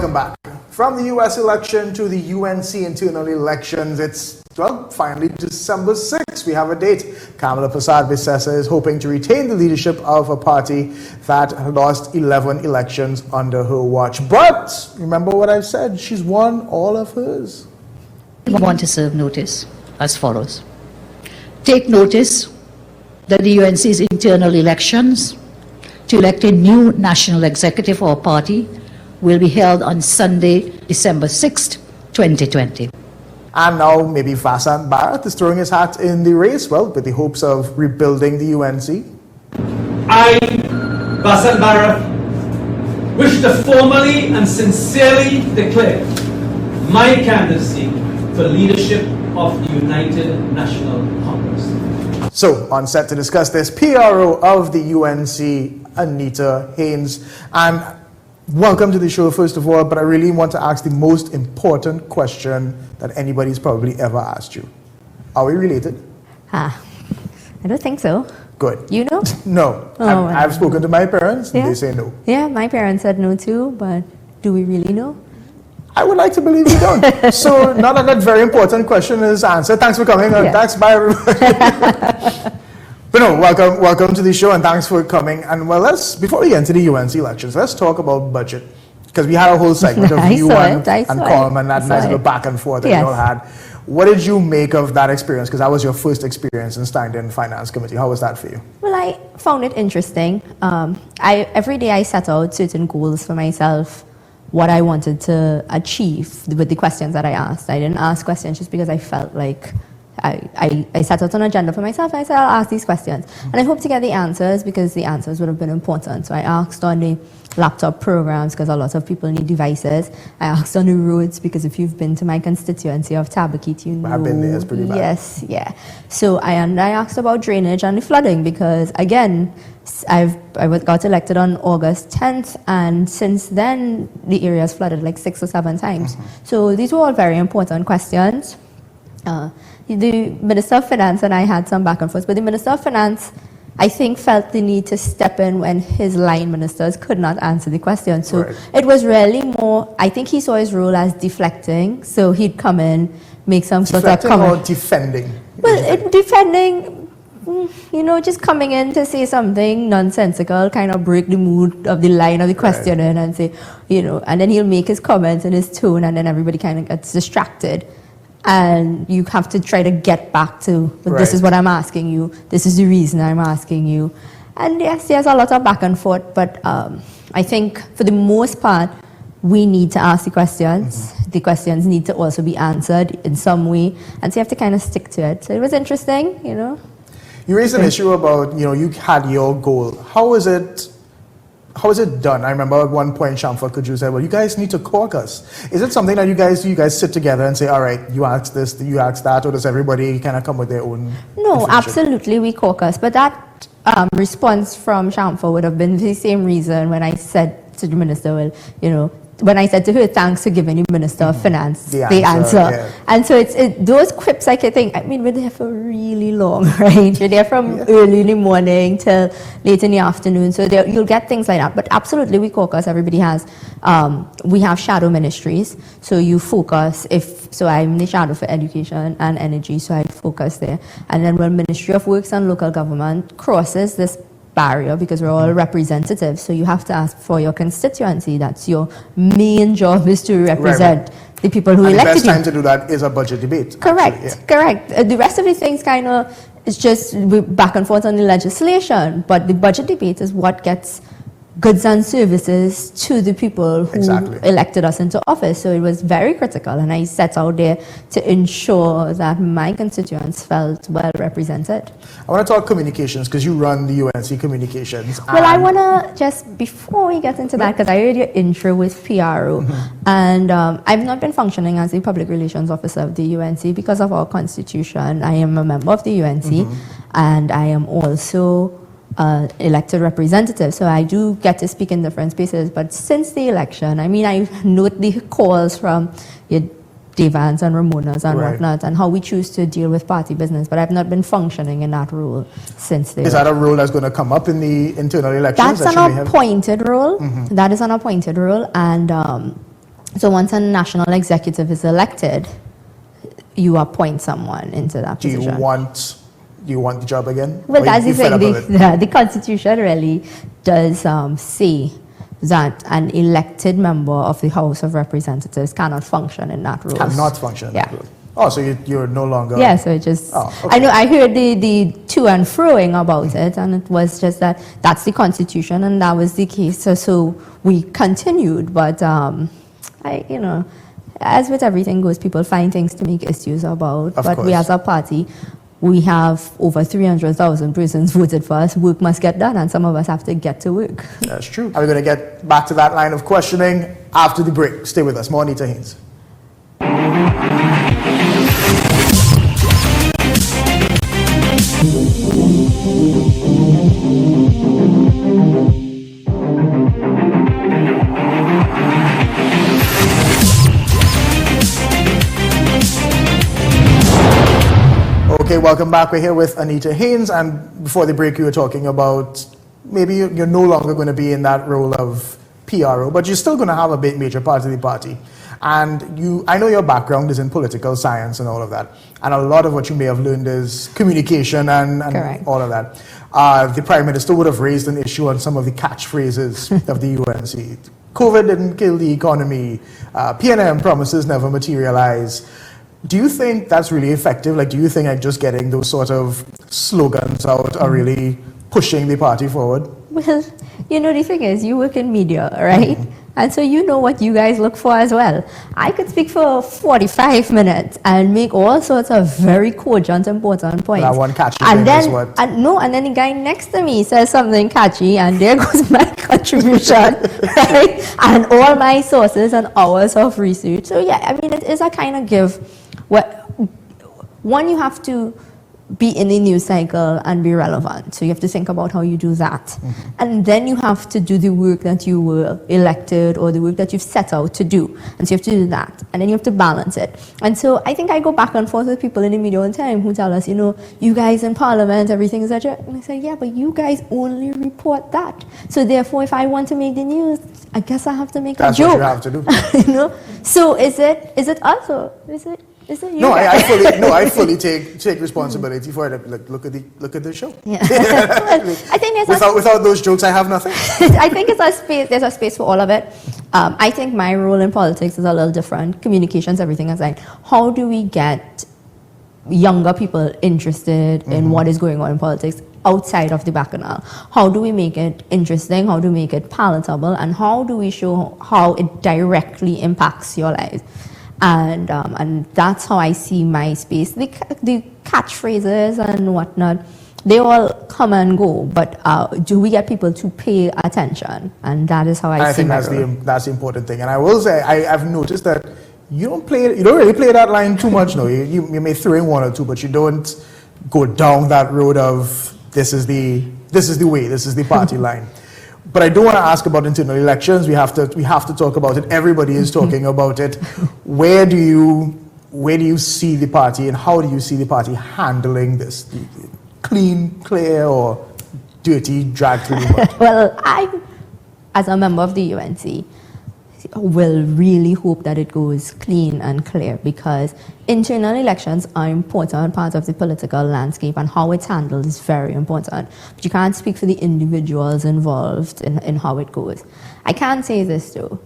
Welcome back. From the US election to the UNC internal elections, it's, well, finally December 6th. We have a date. Kamala Persad-Bissessar is hoping to retain the leadership of a party that lost 11 elections under her watch. But remember what I've said, she's won all of hers. I want to serve notice as follows. Take notice that the UNC's internal elections to elect a new national executive or party will be held on Sunday, December 6th, 2020. And now maybe Vasant Bharat is throwing his hat in the race, well, with the hopes of rebuilding the UNC. I, Vasant Bharat, wish to formally and sincerely declare my candidacy for leadership of the United National Congress. So, on set to discuss this, PRO of the UNC, Anita Haynes. And welcome to the show, first of all, but I really want to ask the most important question that anybody's probably ever asked you. Are we related? I don't think so. Good. You know? No. Oh, I've spoken to my parents, and they say no. Yeah, my parents said no too, but do we really know? I would like to believe we don't. So now that very important question is answered, thanks for coming. Yeah. Thanks, bye everybody. But no, welcome to the show, and thanks for coming. And well, before we get into the UNC elections, let's talk about budget. Because we had a whole segment of you and Colm and that nice little back and forth that you all had. What did you make of that experience? Because that was your first experience in standing finance committee. How was that for you? Well, I found it interesting. Every day I set out certain goals for myself, what I wanted to achieve with the questions that I asked. I didn't ask questions just because I felt like I set out an agenda for myself, and I said I'll ask these questions. And I hope to get the answers because the answers would have been important. So I asked on the laptop programs because a lot of people need devices. I asked on the roads because if you've been to my constituency of Tabaquite, you know. I've been there, it's pretty bad. Yes, yeah. So I asked about drainage and the flooding because, again, I got elected on August 10th, and since then the area's flooded like 6 or 7 times. So these were all very important questions. The Minister of Finance and I had some back and forth, but the Minister of Finance, I think, felt the need to step in when his line ministers could not answer the question. So it was really more, I think he saw his role as deflecting, so he'd come in, make some sort of comment. Or defending? Well, defending, you know, just coming in to say something nonsensical, kind of break the mood of the line of the questioner and say, you know, and then he'll make his comments in his tone, and then everybody kind of gets distracted. And you have to try to get back to, this is what I'm asking you, this is the reason I'm asking you. And yes, there's a lot of back and forth, but I think for the most part, we need to ask the questions. The questions need to also be answered in some way, and so you have to kind of stick to it. So it was interesting, you know. You raised an issue about, you know, you had your goal. How is it done? I remember at one point Shamfa Kaju said, well, you guys need to caucus. Is it something that you guys sit together and say, all right, you ask this, you ask that, or does everybody kind of come with their own? No, absolutely, we caucus. But that response from Shamfa would have been the same reason when I said to the minister, well, you know, when I said to her, thanks for giving the Minister of Finance the answer. Yeah. And so those quips, I think, I mean, we're there for really long, right? You're there from early in the morning till late in the afternoon. So you'll get things like that. But absolutely, we caucus. Everybody has, we have shadow ministries. So you focus, so I'm the shadow for education and energy, so I focus there. And then when Ministry of Works and Local Government crosses this barrier, because we're all representatives, so you have to ask for your constituency. That's your main job, is to represent the people who elected you. The best time to do that is a budget debate. Correct, correct. The rest of the things kind of, it's just back and forth on the legislation, but the budget debate is what gets goods and services to the people who elected us into office. So it was very critical, and I set out there to ensure that my constituents felt well represented. I want to talk communications, because you run the UNC communications. Well, I want to just, before we get into that, because I heard your intro with PRO, and I've not been functioning as the public relations officer of the UNC because of our constitution. I am a member of the UNC, and I am also elected representative, so I do get to speak in different spaces. But since the election, I mean, I note the calls from Devans and Ramonas and whatnot, and how we choose to deal with party business, but I've not been functioning in that role since the Is that a role that's going to come up in the internal elections? That's an appointed role. That is an appointed role, and So once a national executive is elected, you appoint someone into that position. Do you want the job again? Well, that's the thing. The Constitution really does say that an elected member of the House of Representatives cannot function in that role. Cannot function in that role. Oh, so you're no longer... Yeah, so it just... Oh, okay. I know, I heard the to and froing about it, and it was just that's the Constitution, and that was the case. So we continued, but as with everything goes, people find things to make issues about. But we as a party, we have over 300,000 persons voted for us. Work must get done, and some of us have to get to work. That's true. We're going to get back to that line of questioning after the break. Stay with us. More Anita Haynes. Okay, welcome back. We're here with Anita Haynes, and before the break you were talking about maybe you're no longer going to be in that role of PRO, but you're still going to have a big major part of the party. And I know your background is in political science and all of that, and a lot of what you may have learned is communication and all of that. The Prime Minister would have raised an issue on some of the catchphrases of the UNC. COVID didn't kill the economy. PNM promises never materialize. Do you think that's really effective? Like, do you think just getting those sort of slogans out are really pushing the party forward? Well, the thing is, you work in media, right? And so you know what you guys look for as well. I could speak for 45 minutes and make all sorts of very cogent, important points. That one catchy and thing then, is what? And then the guy next to me says something catchy, and there goes my contribution, right? And all my sources and hours of research. So yeah, I mean, it is a kind of give. One, you have to be in the news cycle and be relevant. So you have to think about how you do that. Mm-hmm. And then you have to do the work that you were elected or the work that you've set out to do. And so you have to do that. And then you have to balance it. And so I think I go back and forth with people in the media all the time who tell us, you guys in Parliament, everything is a joke. And I say, yeah, but you guys only report that. So therefore, if I want to make the news, I guess I have to make a joke. That's what you have to do. So is it us or is it you? No, I fully take responsibility for it. Like, look at the show. Yeah. I think without those jokes, I have nothing. I think there's a space for all of it. I think my role in politics is a little different. Communications, everything aside. How do we get younger people interested in what is going on in politics outside of the bacchanal? How do we make it interesting? How do we make it palatable? And how do we show how it directly impacts your lives? And that's how I see my space. The catchphrases and whatnot, they all come and go, but do we get people to pay attention? And that is how I see my role. I think that's the important thing. And I will say, I've noticed that you don't really play that line too much. No, you may throw in one or two, but you don't go down that road of this is the way, this is the party line. But I do want to ask about internal elections. We have to talk about it. Everybody is talking about it. Where do you see the party, and how do you see the party handling this? Clean, clear, or dirty, dragged through the mud? Well, I, as a member of the UNC, will really hope that it goes clean and clear, because internal elections are an important part of the political landscape, and how it's handled is very important. But you can't speak for the individuals involved in how it goes. I can say this though.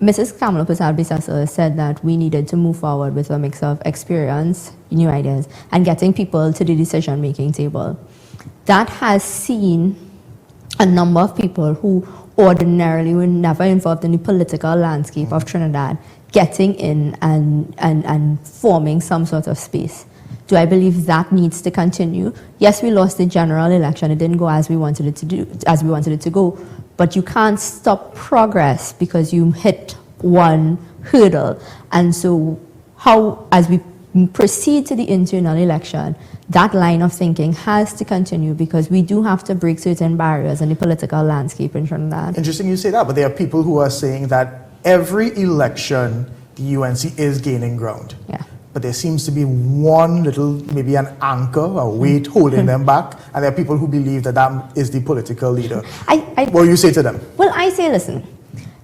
Mrs. Kamala Prasad-Bissaso said that we needed to move forward with a mix of experience, new ideas, and getting people to the decision-making table. That has seen a number of people who ordinarily were never involved in the political landscape of Trinidad getting in and forming some sort of space. Do I believe that needs to continue? Yes, we lost the general election. It didn't go as we wanted it to go. But you can't stop progress because you hit one hurdle. And so as we proceed to the internal election, that line of thinking has to continue, because we do have to break certain barriers in the political landscape in Trinidad. Interesting you say that, but there are people who are saying that every election the UNC is gaining ground. Yeah. But there seems to be one little, maybe an anchor or weight holding them back, and there are people who believe that is the political leader. What do you say to them? Well, I say, listen,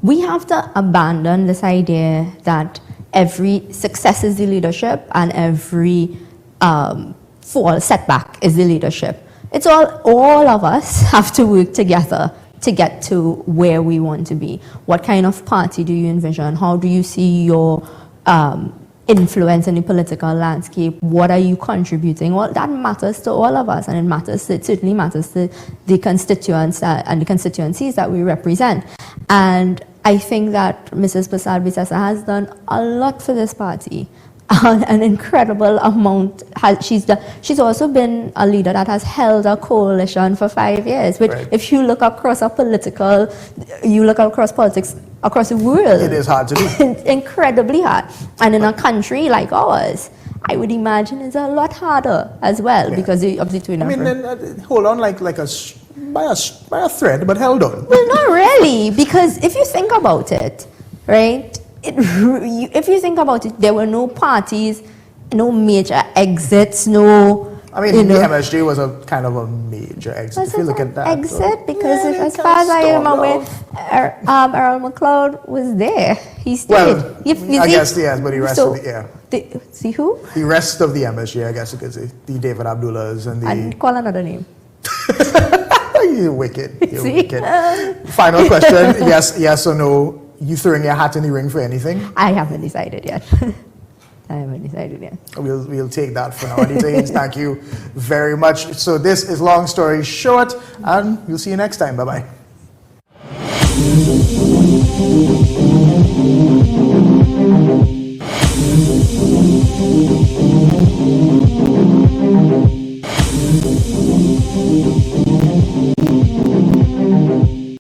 we have to abandon this idea that every success is the leadership and every setback is the leadership. It's all of us have to work together to get to where we want to be. What kind of party do you envision? How do you see your influence in the political landscape? What are you contributing? Well, that matters to all of us, and it certainly matters to the constituents and the constituencies that we represent. And I think that Mrs. Prasad Bisesa has done a lot for this party. An incredible amount. She's also been a leader that has held a coalition for 5 years. Which, if you look across politics across the world, it is hard to do. Incredibly hard. And in a country like ours, I would imagine it's a lot harder as well because of the twin. I mean, hold on, by a thread, but held on. Well, not really, because if you think about it, right? If you think about it, there were no parties, no major exits, no. I mean, the MSJ was a kind of a major exit. If you look at that, exit because as far as I am aware, Earl McLeod was there. He stayed. Well, I guess yes, but the rest of see who? The rest of the MSJ, I guess you could say, the David Abdullahs and the. And call another name. You're wicked. You're wicked. Final question: yes or no? You throwing your hat in the ring for anything? I haven't decided yet. We'll take that for now. Anita Haynes, thank you very much. So this is Long Story Short, and we'll see you next time. Bye-bye.